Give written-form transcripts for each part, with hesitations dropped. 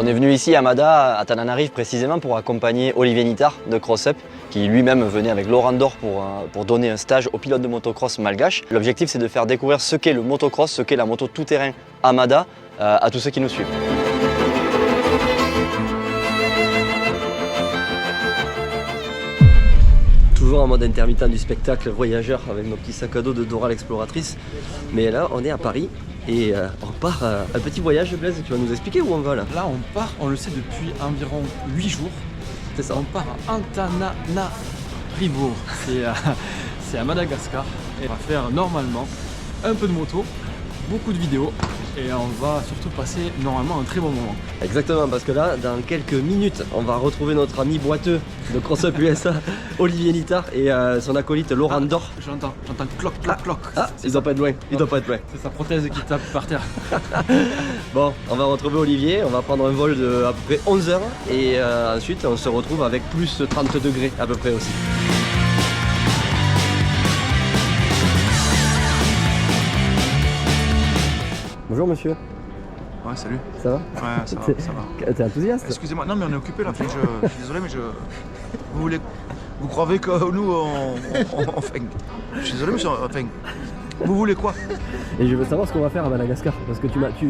On est venu ici à Mada, à Tananarive précisément pour accompagner Olivier Nittard de CrossUp qui lui-même venait avec Laurent Dor pour donner un stage aux pilotes de motocross malgaches. L'objectif c'est de faire découvrir ce qu'est le motocross, ce qu'est la moto tout-terrain à Mada à tous ceux qui nous suivent. Toujours en mode intermittent du spectacle voyageur avec nos petits sacs à dos de Dora l'exploratrice. Mais là on est à Paris et on part un petit voyage. Blaise, tu vas nous expliquer où on va là? Là on part, on le sait depuis environ 8 jours. C'est ça. On part à Antananarivo, c'est à Madagascar. Et on va faire normalement un peu de moto, beaucoup de vidéos et on va surtout passer normalement un très bon moment. Exactement, parce que là, dans quelques minutes, on va retrouver notre ami boiteux de CrossUp USA, Olivier Nittard et son acolyte Laurent Dor. J'entends cloc, cloc, cloc. Il doit pas être loin, il doit pas être loin. C'est sa prothèse qui tape par terre. Bon, on va retrouver Olivier, on va prendre un vol de à peu près 11 h et ensuite on se retrouve avec plus 30 degrés à peu près aussi. Bonjour monsieur. Ouais, salut. Ça va? Ouais, ça va. T'es enthousiaste? Excusez-moi, non mais on est occupé là, je suis désolé mais Vous croyez que nous enfin... Je suis désolé monsieur, enfin... Vous voulez quoi? Et je veux savoir ce qu'on va faire à Madagascar, parce que tu m'as... Tu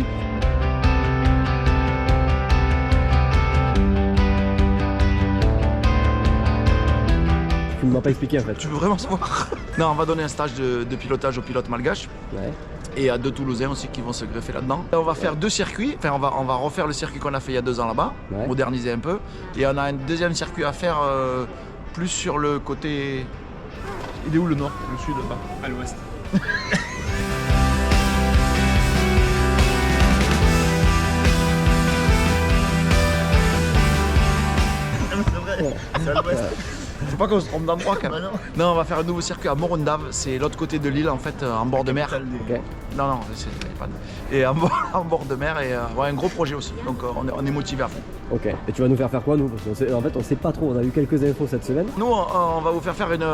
ne m'as pas expliqué en fait. Tu veux vraiment savoir? Non, on va donner un stage de pilotage aux pilotes malgaches. Ouais. Et à 2 Toulousains aussi qui vont se greffer là-dedans. On va faire 2 circuits, enfin on va refaire le circuit qu'on a fait il y a 2 ans là-bas, ouais. Moderniser un peu. Et on a un deuxième circuit à faire plus sur le côté... Il est où le nord? Le sud là-bas? À l'ouest. C'est à l'ouest. Faut pas qu'on se trompe d'endroit quand même. Non, on va faire un nouveau circuit à Morondave, c'est l'autre côté de l'île en fait, en bord de mer. Okay. Non, c'est pas... Et en bord de mer et ouais, un gros projet aussi, donc on est motivé à fond. Ok, et tu vas nous faire quoi nous? Parce qu'en fait on sait pas trop, on a eu quelques infos cette semaine. Nous on va vous faire une...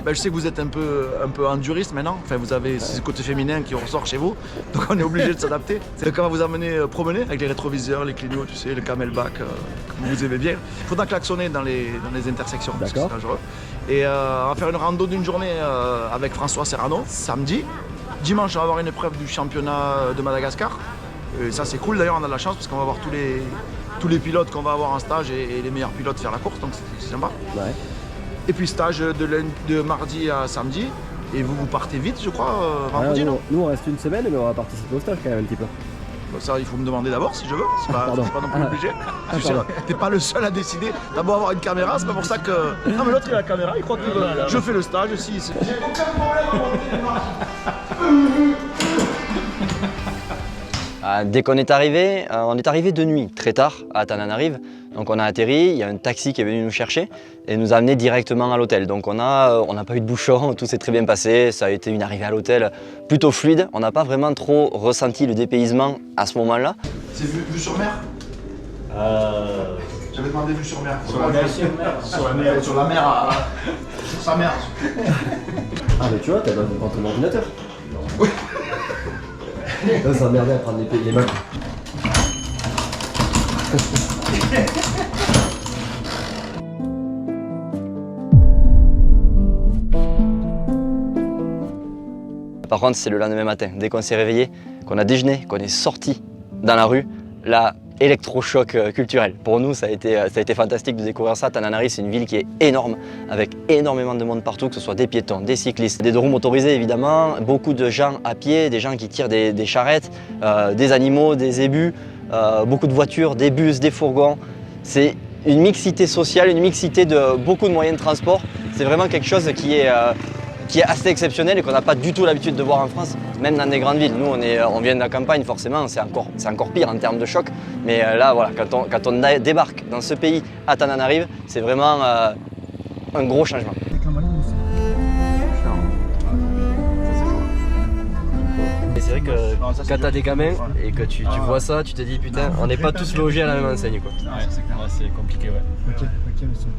je sais que vous êtes un peu enduriste maintenant, enfin vous avez ce côté féminin qui ressort chez vous, donc on est obligé de s'adapter. Donc on va vous amener promener avec les rétroviseurs, les clignots, tu sais, le camelback que vous aimez bien. Il faudra klaxonner dans les intersections, parce que c'est dangereux. Et on va faire une rando d'une journée avec François Serrano, samedi. Dimanche on va avoir une épreuve du championnat de Madagascar. Et ça c'est cool d'ailleurs, on a de la chance parce qu'on va voir tous les pilotes qu'on va avoir en stage et les meilleurs pilotes faire la course, donc c'est sympa. Ouais. Et puis stage de mardi à samedi, et vous partez vite je crois, vendredi non? Nous on reste une semaine mais on va participer au stage quand même un petit peu. Ça il faut me demander d'abord si je veux, c'est pas non plus obligé. T'es pas le seul à décider, t'as beau avoir une caméra, c'est pas pour ça que... Non mais l'autre il a la caméra, il croit que je fais le stage aussi. J'ai aucun problème. Dès qu'on est arrivé, on est arrivé de nuit, très tard à Tananarive. Donc on a atterri, il y a un taxi qui est venu nous chercher et nous a amené directement à l'hôtel. Donc on n'a pas eu de bouchon, tout s'est très bien passé, ça a été une arrivée à l'hôtel plutôt fluide. On n'a pas vraiment trop ressenti le dépaysement à ce moment-là. C'est vue sur mer? J'avais demandé vue sur mer. Sur la mer. Sur la mer, sur sa mère. Ah mais tu vois, t'as devant ton ordinateur. Oui. Là, ça m'emmerdait à prendre les mains. Par contre, c'est le lendemain matin. Dès qu'on s'est réveillé, qu'on a déjeuné, qu'on est sorti dans la rue, là, électrochoc culturel. Pour nous, ça a été fantastique de découvrir ça. Tananarive, c'est une ville qui est énorme, avec énormément de monde partout, que ce soit des piétons, des cyclistes, des deux-roues motorisés évidemment, beaucoup de gens à pied, des gens qui tirent des charrettes, des animaux, des zébus, beaucoup de voitures, des bus, des fourgons. C'est une mixité sociale, une mixité de beaucoup de moyens de transport. C'est vraiment quelque chose qui est assez exceptionnel et qu'on n'a pas du tout l'habitude de voir en France, même dans des grandes villes. Nous, on vient de la campagne, forcément, c'est encore pire en termes de choc. Mais là, voilà, quand on débarque dans ce pays à Tananarive, c'est vraiment un gros changement. Et c'est vrai que quand tu as des gamins et que tu vois ça, tu te dis putain, on n'est pas tous logés à la même enseigne, quoi. Ouais, c'est compliqué, ouais. Ok, monsieur.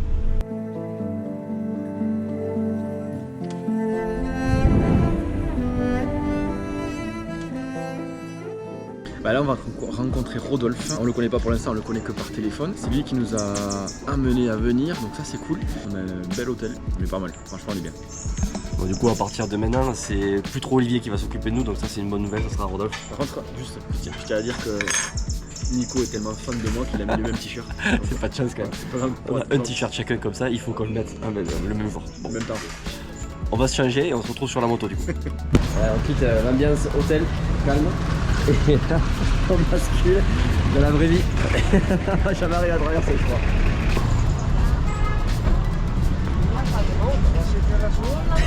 Bah là on va rencontrer Rodolphe, on le connaît pas pour l'instant, on le connaît que par téléphone. C'est lui qui nous a amené à venir, donc ça c'est cool. On a un bel hôtel, mais pas mal, franchement on est bien. Bon, du coup à partir de maintenant c'est plus trop Olivier qui va s'occuper de nous, donc ça c'est une bonne nouvelle, ça sera Rodolphe. Par contre, juste, je tiens à dire que Nico est tellement fan de moi qu'il a mis le même t-shirt. C'est pas de chance quand même. On a un t-shirt chacun comme ça, il faut qu'on le mette le même jour. Bon. En même temps. On va se changer et on se retrouve sur la moto du coup. On quitte l'ambiance hôtel, calme, et là on bascule dans la vraie vie. Jamais arrivé à traverser je crois.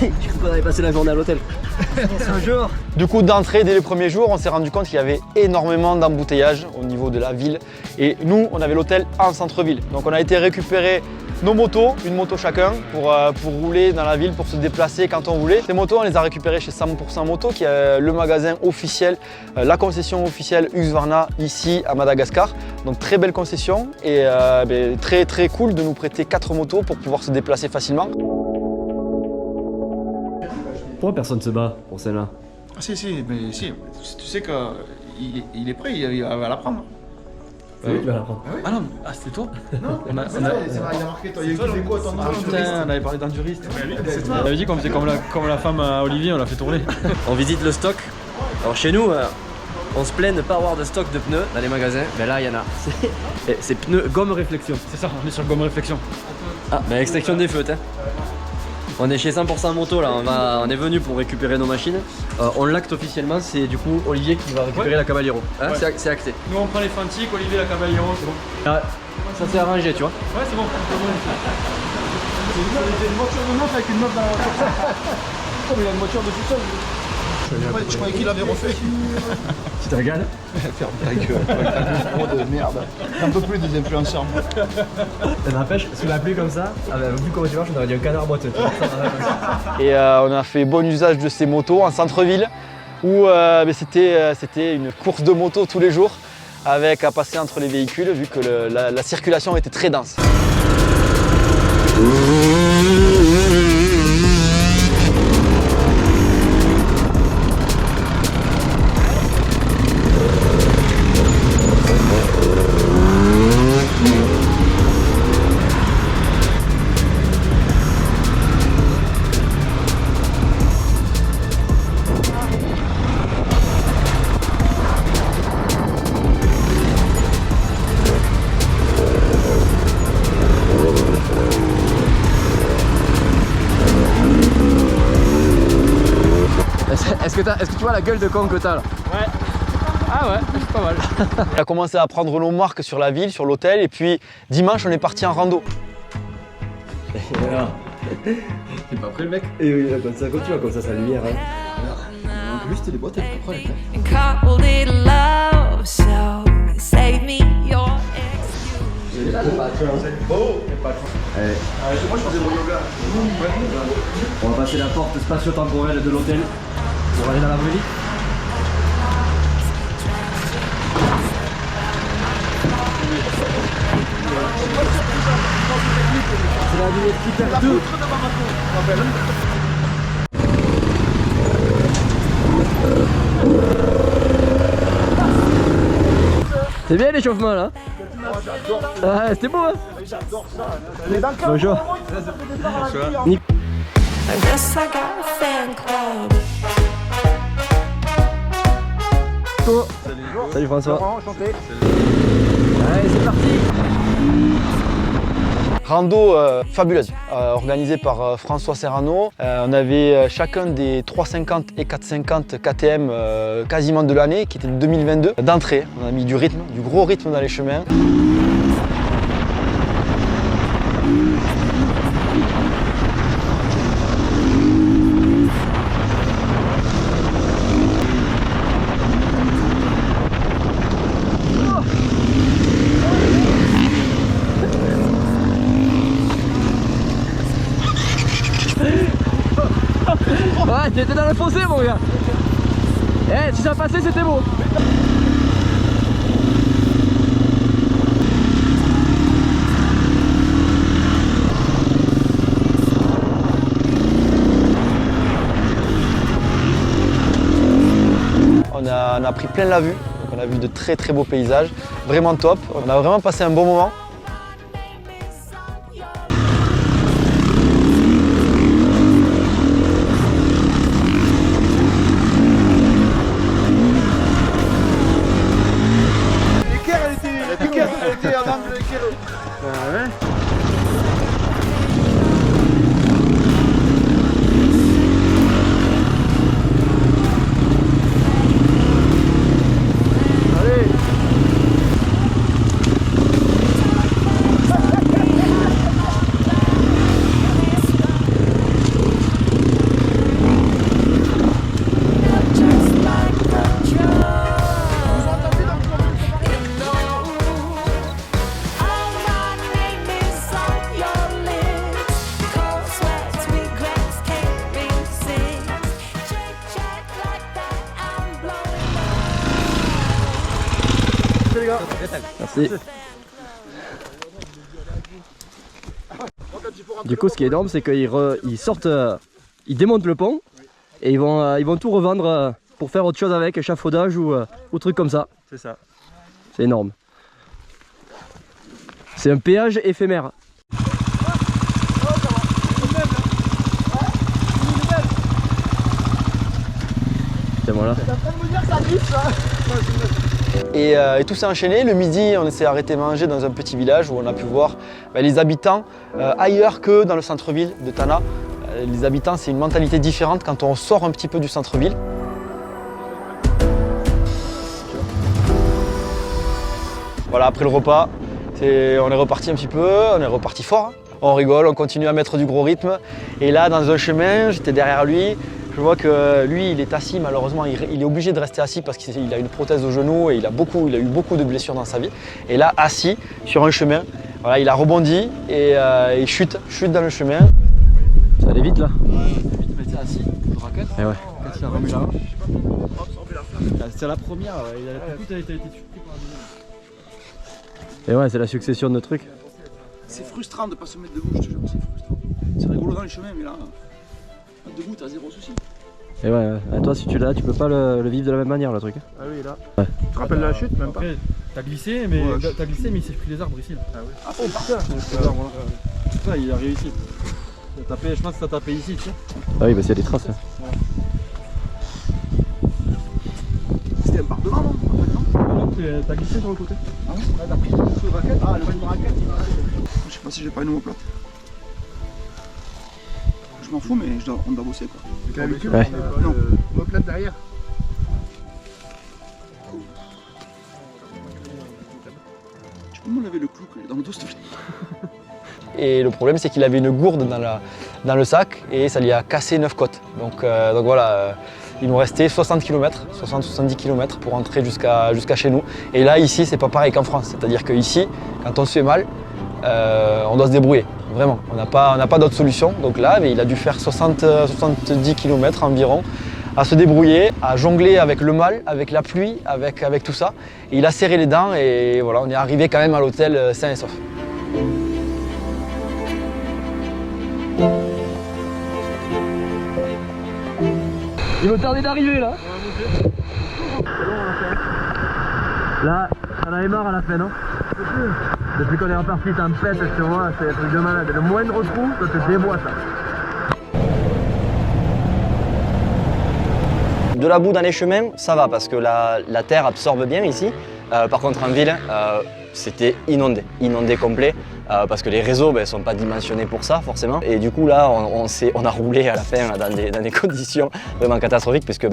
J'ai cru qu'on avait passé la journée à l'hôtel. Du coup, d'entrée, dès les premiers jours, on s'est rendu compte qu'il y avait énormément d'embouteillages au niveau de la ville. Et nous, on avait l'hôtel en centre-ville. Donc on a été récupérer nos motos, une moto chacun, pour rouler dans la ville, pour se déplacer quand on voulait. Ces motos, on les a récupérées chez 100% Moto, qui est le magasin officiel, la concession officielle Husqvarna ici à Madagascar. Donc très belle concession et très cool de nous prêter 4 motos pour pouvoir se déplacer facilement. Pourquoi personne se bat pour celle-là? Ah si, mais si, tu sais qu'il est prêt, il va la prendre. Oui, tu vas la prendre. Ah non, c'était toi? Non, il a marqué toi, il y a écrit quoi ton nom? Putain, on avait parlé d'enduriste. On avait dit qu'on faisait comme la femme à Olivier, on l'a fait tourner. On visite le stock. Alors chez nous, on se plaint de ne pas avoir de stock de pneus dans les magasins. Mais là, il y en a. C'est pneus gomme réflexion. C'est ça, on est sur gomme réflexion. Ah, mais extraction des feux, hein. On est chez 100% Moto là, on est venu pour récupérer nos machines. On l'acte officiellement, c'est du coup Olivier qui va récupérer la Caballero. Hein, Ouais. c'est acté. Nous on prend les Fantiques, Olivier la Caballero, c'est bon. Ah, ça s'est arrangé, tu vois. Ouais, c'est bon. C'est une voiture de meuf avec une meuf dans la voiture. Oh, mais il a une voiture de tout seul. Je croyais qu'il avait refait. Tu te régales? Ferme ta gueule, gros de merde. Un peu plus des influenceurs. Ça n'empêche, sous la pluie comme ça, vu comment tu marches, on aurait dit un canard boiteux. Et on a fait bon usage de ces motos en centre-ville où c'était une course de moto tous les jours avec à passer entre les véhicules vu que la circulation était très dense. Est-ce que tu vois la gueule de con que t'as là? Ouais. Ah ouais, c'est pas mal. On a commencé à prendre nos marques sur la ville, sur l'hôtel et puis dimanche on est parti en rando. C'est pas prêt le mec? Et oui, comme ça continue, comme ça, sa lumière. Hein. En plus, c'était des boîtes, elle comprend. And coupled in love, so save me your excuse. Moi je faisais mon yoga. On va passer la porte spatio-temporelle de l'hôtel pour aller dans la vraie vie. C'est la vie Critère 2. C'est bien l'échauffement là. Ah, c'était beau hein. Bonjour. I guess I got a fan club. Salut François. Allez, c'est parti. Rando fabuleuse, organisée par François Serrano. On avait chacun des 350 et 450 KTM quasiment de l'année, qui était de 2022. D'entrée, on a mis du rythme, du gros rythme dans les chemins. Ouais, t'étais dans le fossé mon gars. Eh, si ça passait c'était beau. On a pris plein la vue. Donc On a vu de très très beaux paysages, vraiment top. On a vraiment passé un bon moment. Merci. Du coup, ce qui est énorme, c'est qu'ils sortent, ils démontent le pont et ils vont tout revendre pour faire autre chose avec, échafaudage ou truc comme ça. C'est ça. C'est énorme. C'est un péage éphémère. Et voilà. Et tout s'est enchaîné. Le midi, on s'est arrêté manger dans un petit village où on a pu voir les habitants ailleurs que dans le centre-ville de Tana. Les habitants, c'est une mentalité différente quand on sort un petit peu du centre-ville. Voilà, après le repas, on est reparti un petit peu, on est reparti fort. On rigole, on continue à mettre du gros rythme. Et là, dans un chemin, j'étais derrière lui. Je vois que lui, il est assis, malheureusement, il est obligé de rester assis parce qu'il a une prothèse au genou et il a eu beaucoup de blessures dans sa vie. Et là, assis sur un chemin, voilà, il a rebondi et il chute dans le chemin. Ça allait vite là. Vite, mais t'es assis, de raquette. Et ouais. Quand il a remis là. C'était la première, tout a été surpris par la deuxième. Et ouais, c'est la succession de trucs. C'est frustrant de ne pas se mettre debout, je te jure, c'est frustrant. C'est rigolo dans les chemins, mais là, debout, t'as zéro souci. Et ouais, toi si tu l'as, tu peux pas le vivre de la même manière le truc. Ah oui, là. Ouais. Tu te rappelles de la chute, même pas? Après, t'as glissé, mais il s'est pris les arbres ici. Là. Ah oui. Ah, oh putain! Ça, il a réussi. Je pense que t'as tapé ici, tu sais. Ah oui, bah s'il y a des traces. Hein. C'était un bardement, non? T'as glissé sur le côté. Ah oui, t'as pris une raquette? Ah, une raquette. Je sais pas si j'ai pas une homoplate. Je m'en fous, mais on doit bosser quoi. Ouais. Non, homoplate derrière. Tu peux me laver le clou dans le dos, s'il te plaît? Et le problème, c'est qu'il avait une gourde dans le sac et ça lui a cassé 9 côtes. Donc voilà, il nous restait 60 km, 60-70 km pour rentrer jusqu'à chez nous. Et là, ici, c'est pas pareil qu'en France. C'est-à-dire qu'ici, quand on se fait mal, on doit se débrouiller. Vraiment, on n'a pas d'autre solution. Donc là, il a dû faire 70 km environ à se débrouiller, à jongler avec le mal, avec la pluie, avec tout ça. Et il a serré les dents et voilà, on est arrivé quand même à l'hôtel sain et sauf. Il va tarder d'arriver là. Là, on avait marre à la fin, non? Depuis qu'on est reparti, tempête sur moi, c'est un truc de malade. Le moindre trou, ça te déboîte. De la boue dans les chemins, ça va parce que la terre absorbe bien ici. Par contre en ville, c'était inondé complet. Parce que les réseaux ne sont pas dimensionnés pour ça forcément. Et du coup là, on a roulé à la fin dans des conditions vraiment catastrophiques puisque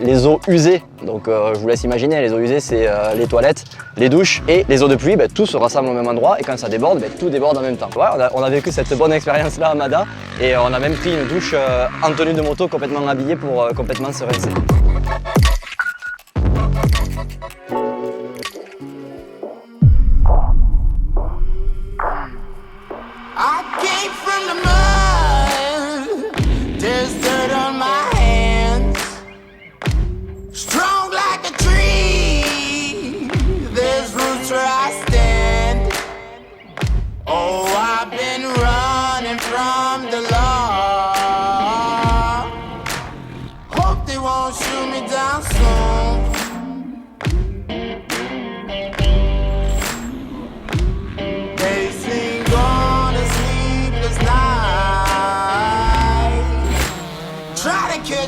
les eaux usées, donc je vous laisse imaginer, les eaux usées c'est les toilettes, les douches et les eaux de pluie, tout se rassemble au même endroit et quand ça déborde, tout déborde en même temps. Ouais, on a vécu cette bonne expérience là à Mada et on a même pris une douche en tenue de moto complètement habillée pour complètement se rincer. I came from the mud, there's dirt on my hands. Strong like a tree, there's roots where I stand. Oh, I've been running from the law. Hope they won't shoot me down soon.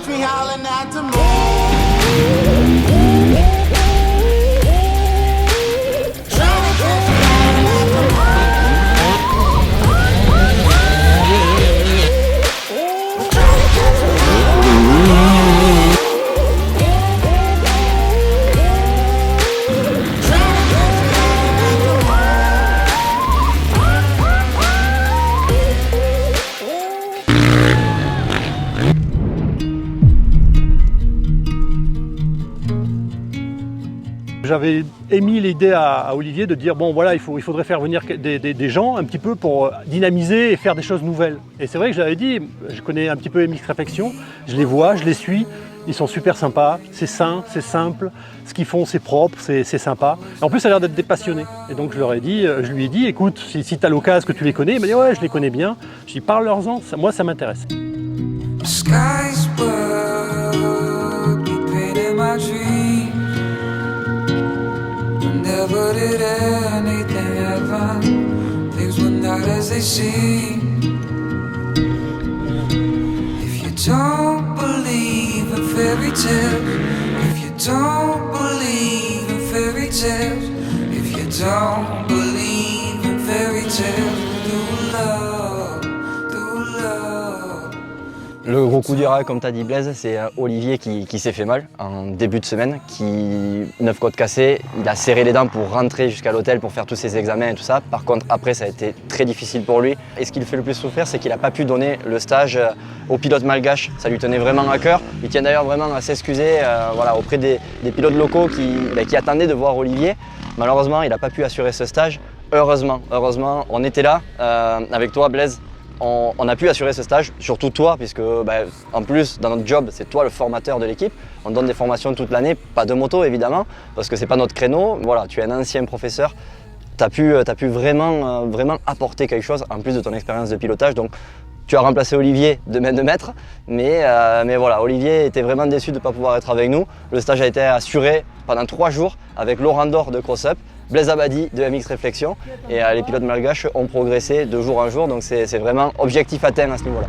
me hollering at the moon. J'avais émis l'idée à Olivier de dire bon voilà il faudrait faire venir des gens un petit peu pour dynamiser et faire des choses nouvelles. Et c'est vrai que j'avais dit, je connais un petit peu MX Réflexion, je les vois, je les suis, ils sont super sympas, c'est sain, c'est simple, ce qu'ils font c'est propre, c'est sympa. Et en plus ça a l'air d'être des passionnés. Et donc je lui ai dit écoute, si tu as l'occasion que tu les connais, il m'a dit ouais je les connais bien, je dis parle-leur-en, moi ça m'intéresse. Never did anything happen. Things were not as they seem. If you don't believe in fairy tales, if you don't believe in fairy tales, if you don't believe in fairy tales, do love, do love. Le gros coup dur, comme tu as dit Blaise, c'est Olivier qui s'est fait mal en début de semaine, 9 côtes cassées, il a serré les dents pour rentrer jusqu'à l'hôtel pour faire tous ses examens et tout ça. Par contre après ça a été très difficile pour lui. Et ce qui le fait le plus souffrir, c'est qu'il n'a pas pu donner le stage aux pilotes malgaches. Ça lui tenait vraiment à cœur. Il tient d'ailleurs vraiment à s'excuser auprès des pilotes locaux qui attendaient de voir Olivier. Malheureusement il n'a pas pu assurer ce stage. Heureusement, on était là avec toi Blaise. On a pu assurer ce stage, surtout toi, puisque en plus dans notre job, c'est toi le formateur de l'équipe. On donne des formations toute l'année, pas de moto évidemment, parce que c'est pas notre créneau. Voilà, tu es un ancien professeur, tu as pu vraiment apporter quelque chose en plus de ton expérience de pilotage. Donc tu as remplacé Olivier de main de maître, mais voilà, Olivier était vraiment déçu de ne pas pouvoir être avec nous. Le stage a été assuré pendant 3 jours avec Laurent Dor de Cross Up, Blaise Abadi de MX Réflexion, et les pilotes malgaches ont progressé de jour en jour, donc c'est vraiment objectif atteint à ce niveau-là.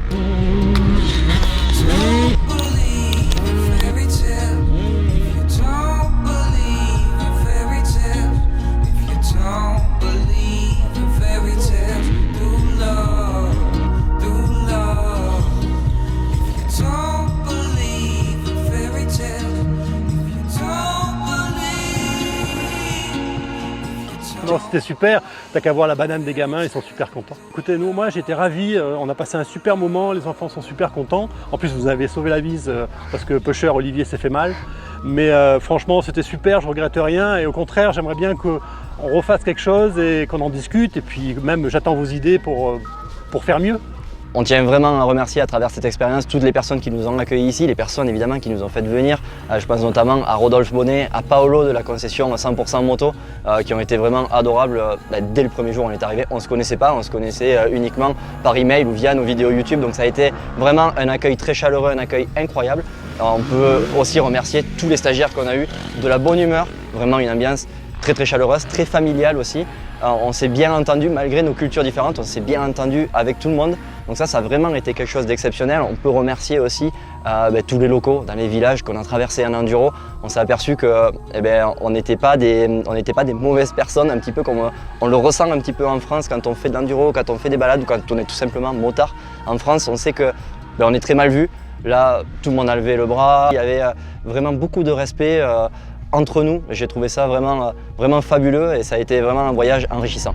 C'était super, t'as qu'à voir la banane des gamins, ils sont super contents. Écoutez, moi j'étais ravi, on a passé un super moment, les enfants sont super contents. En plus vous avez sauvé la mise parce que Pusher, Olivier s'est fait mal. Mais franchement c'était super, je regrette rien et au contraire j'aimerais bien qu'on refasse quelque chose et qu'on en discute. Et puis même j'attends vos idées pour faire mieux. On tient vraiment à remercier à travers cette expérience toutes les personnes qui nous ont accueillis ici, les personnes évidemment qui nous ont fait venir. Je pense notamment à Rodolphe Bonnet, à Paolo de la concession 100% moto, qui ont été vraiment adorables. Dès le premier jour on est arrivé, on ne se connaissait pas, on se connaissait uniquement par email ou via nos vidéos YouTube. Donc ça a été vraiment un accueil très chaleureux, un accueil incroyable. On peut aussi remercier tous les stagiaires qu'on a eu, de la bonne humeur, vraiment une ambiance très chaleureuse, très familiale aussi. On s'est bien entendu, malgré nos cultures différentes, on s'est bien entendu avec tout le monde. Donc ça a vraiment été quelque chose d'exceptionnel. On peut remercier aussi tous les locaux dans les villages qu'on a traversés en enduro. On s'est aperçu qu'on n'était pas des mauvaises personnes, un petit peu comme on le ressent un petit peu en France quand on fait de l'enduro, quand on fait des balades ou quand on est tout simplement motard. En France, on sait que on est très mal vu. Là, tout le monde a levé le bras. Il y avait vraiment beaucoup de respect entre nous. J'ai trouvé ça vraiment fabuleux et ça a été vraiment un voyage enrichissant.